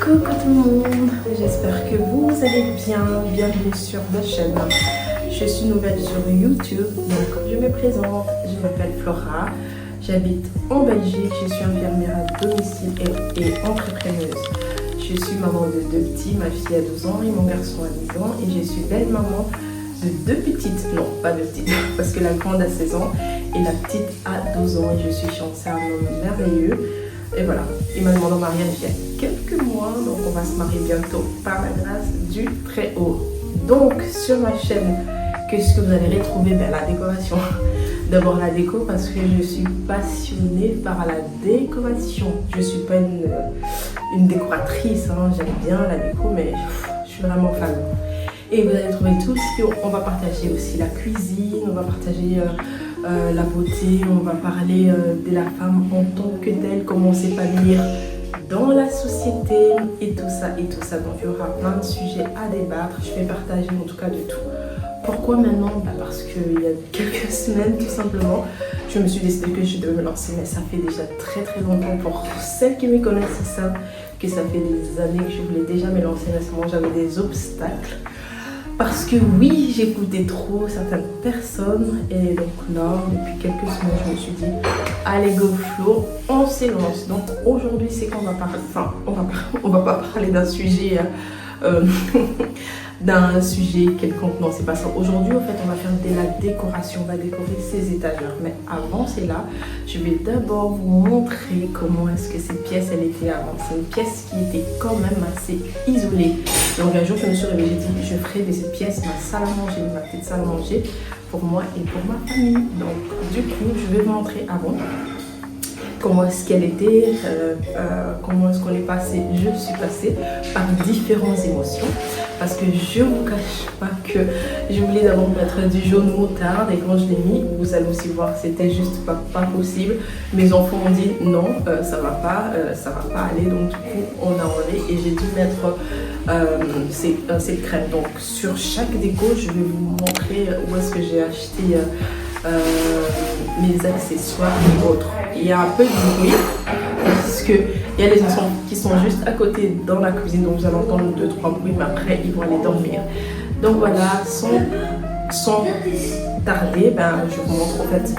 Coucou tout le monde, j'espère que vous allez bien. Bienvenue sur ma chaîne. Je suis nouvelle sur YouTube, donc je me présente. Je m'appelle Flora, j'habite en Belgique, je suis infirmière à domicile et entrepreneuse. Je suis maman de deux petits, ma fille a 12 ans et mon garçon a 10 ans. Et je suis belle maman de deux petites, non pas de petites, parce que la grande a 16 ans et la petite a 12 ans. Et je suis fiancée à un homme merveilleux. Et voilà, il m'a demandé en mariage il y a quelques mois, donc on va se marier bientôt par la grâce du Très-Haut. Donc sur ma chaîne, qu'est-ce que vous allez retrouver? La décoration. D'abord la déco parce que je suis passionnée par la décoration. Je ne suis pas une décoratrice, hein. J'aime bien la déco, mais je suis vraiment fan. Et vous allez trouver tout ce qu'on va partager aussi, la cuisine, on va partager la beauté, on va parler de la femme en tant que telle, comment s'épanouir dans la société et tout ça et tout ça. Donc il y aura plein de sujets à débattre, je vais partager en tout cas de tout. Pourquoi maintenant? Parce qu'il y a quelques semaines tout simplement, je me suis décidée que je devais me lancer, mais ça fait déjà très longtemps. Pour celles qui me connaissent, ils savent que ça fait des années que je voulais déjà me lancer, mais seulement j'avais des obstacles. Parce que oui, j'écoutais trop certaines personnes et donc là, depuis quelques semaines, je me suis dit, allez go flow, on s'élance. Donc aujourd'hui, c'est qu'on va parler, enfin, on va pas parler d'un sujet, d'un sujet quelconque, non, c'est pas ça. Aujourd'hui, en fait, on va faire de la décoration, on va décorer ces étagères. Mais avant cela, je vais d'abord vous montrer comment est-ce que cette pièce, elle était avant. C'est une pièce qui était quand même assez isolée. Donc un jour, je me suis réveillée, j'ai dit, je ferai de cette pièce ma salle à manger, ma petite salle à manger pour moi et pour ma famille. Donc du coup, je vais vous montrer avant comment est-ce qu'elle était, comment est-ce qu'on est passé. Je suis passée par différentes émotions parce que je ne vous cache pas que je voulais d'abord mettre du jaune moutarde et quand je l'ai mis, vous allez aussi voir, c'était juste pas possible. Mes enfants ont dit non, ça va pas aller, donc du coup on a enlevé et j'ai dû mettre cette crème. Donc sur chaque déco, je vais vous montrer où est-ce que j'ai acheté mes accessoires et autres. Il y a un peu de bruit parce qu'il y a les enfants qui sont juste à côté dans la cuisine, donc vous allez entendre 2-3 bruits, mais après ils vont aller dormir. Donc voilà, sans tarder, je vous montre en fait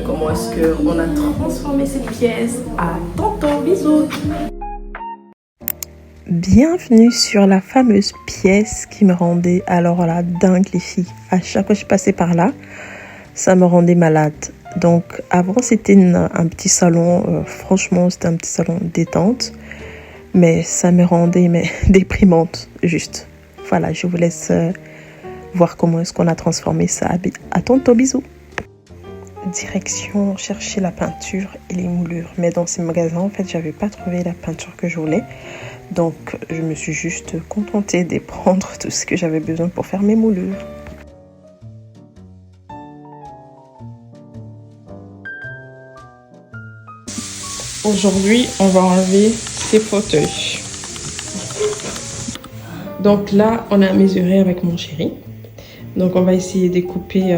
comment est-ce qu'on a transformé cette pièce. À tantôt, bisous. Bienvenue sur la fameuse pièce qui me rendait alors là dingue les filles. À chaque fois que je passais par là, ça me rendait malade. Donc avant c'était un petit salon, franchement c'était un petit salon détente, mais ça me rendait déprimante juste. Voilà, je vous laisse voir comment est-ce qu'on a transformé ça. À tantôt, bisous. Direction chercher la peinture et les moulures, mais dans ces magasins en fait j'avais pas trouvé la peinture que je voulais, donc je me suis juste contentée de prendre tout ce que j'avais besoin pour faire mes moulures. Aujourd'hui, on va enlever ces fauteuils. Donc là, on a mesuré avec mon chéri. Donc on va essayer de couper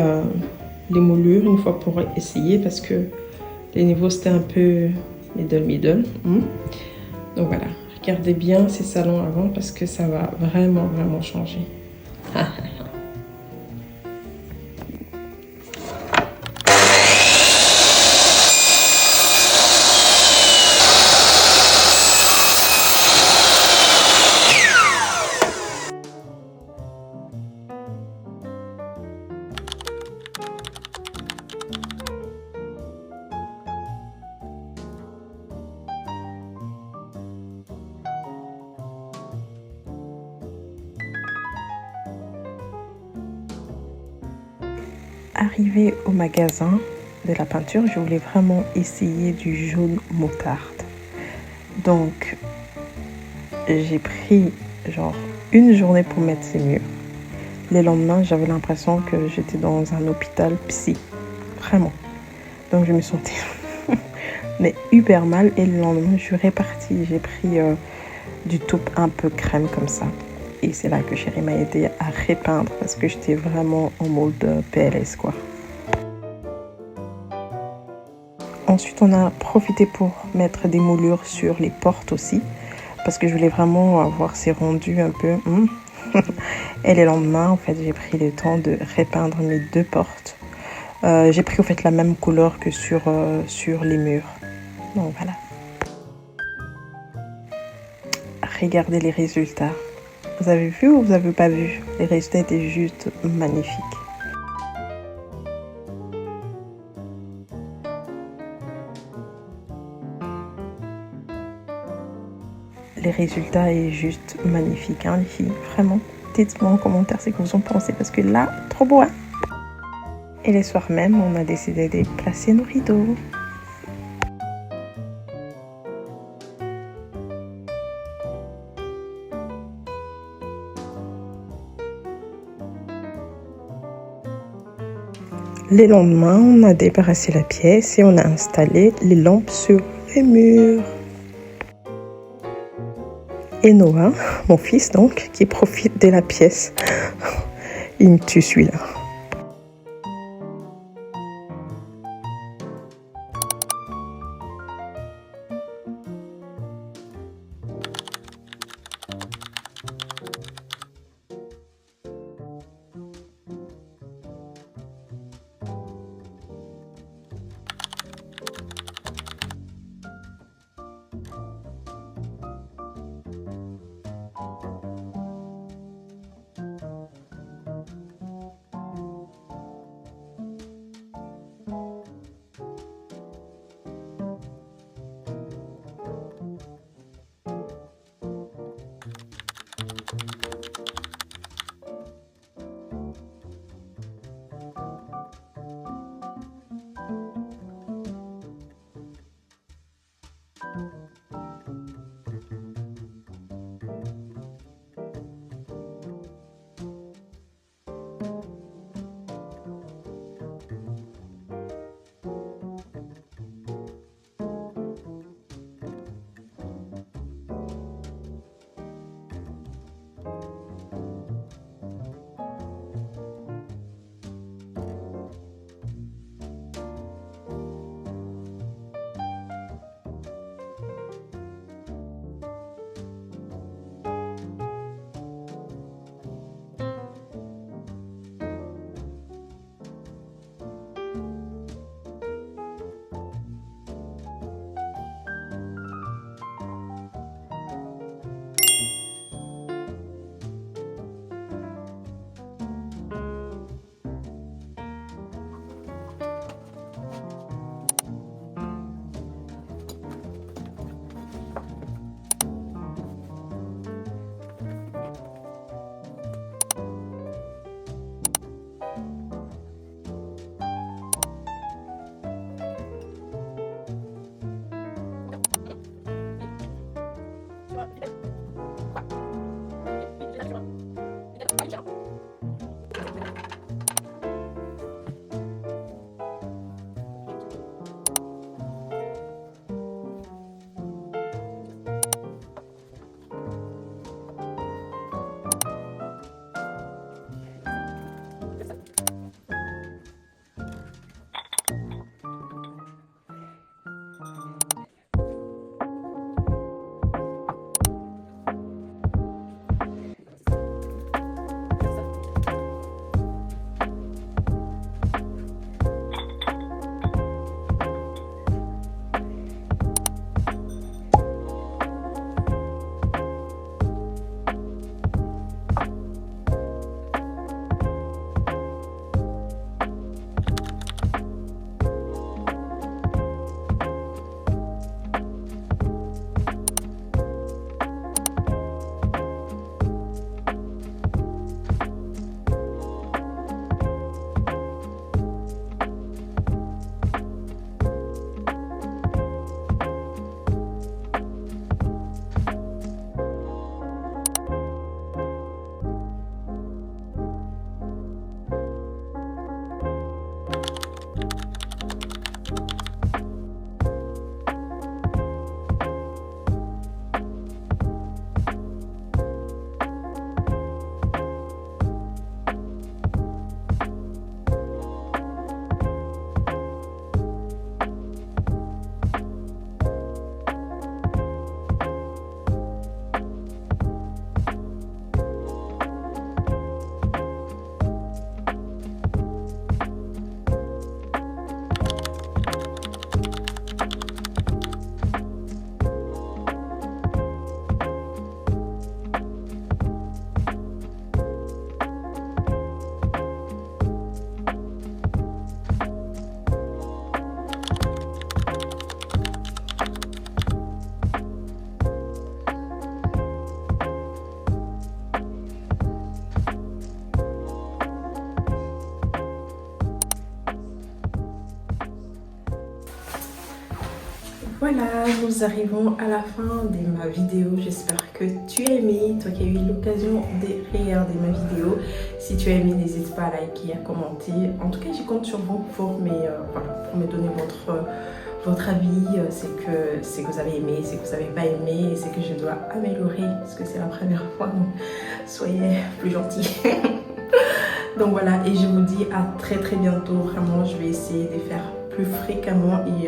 les moulures une fois pour essayer parce que les niveaux c'était un peu middle. Donc voilà, regardez bien ces salons avant parce que ça va vraiment changer. Arrivé au magasin de la peinture, je voulais vraiment essayer du jaune moutarde. Donc, j'ai pris genre une journée pour mettre ces murs. Le lendemain, j'avais l'impression que j'étais dans un hôpital psy. Vraiment. Donc, je me sentais mais hyper mal. Et le lendemain, je suis répartie. J'ai pris du taupe un peu crème comme ça. Et c'est là que chérie m'a aidé à repeindre parce que j'étais vraiment en mode PLS quoi. Ensuite, on a profité pour mettre des moulures sur les portes aussi. parce que je voulais vraiment voir ces rendus un peu. Et le lendemain, en fait, j'ai pris le temps de repeindre mes deux portes. J'ai pris en fait la même couleur que sur les murs. Donc voilà. Regardez les résultats. Vous avez vu ou vous n'avez pas vu? Les résultats étaient juste magnifiques. Les résultats est juste magnifique, hein, les filles. Vraiment. Dites-moi en commentaire ce que vous en pensez parce que là, trop beau, hein? Et le soir même, on a décidé de placer nos rideaux. Le lendemain, on a débarrassé la pièce et on a installé les lampes sur les murs. Et Noah, mon fils donc, qui profite de la pièce. Il me tue celui-là. voilà, nous arrivons à la fin de ma vidéo. J'espère que tu as aimé, toi qui as eu l'occasion de regarder ma vidéo. Si tu as aimé, n'hésite pas à liker, à commenter. En tout cas, je compte sur vous pour me donner votre avis. C'est que vous avez aimé, c'est que vous n'avez pas aimé, c'est que je dois améliorer parce que c'est la première fois. Donc, soyez plus gentils. Donc voilà, et je vous dis à très bientôt. Vraiment, je vais essayer de faire plus fréquemment et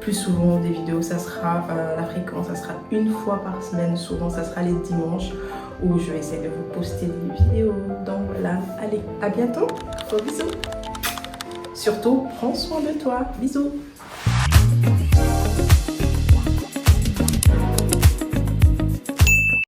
plus souvent des vidéos. Ça sera la fréquence, ça sera une fois par semaine. Souvent, ça sera les dimanches où je vais essayer de vous poster des vidéos. Donc voilà, allez, à bientôt. Gros bisous. Surtout, prends soin de toi. Bisous.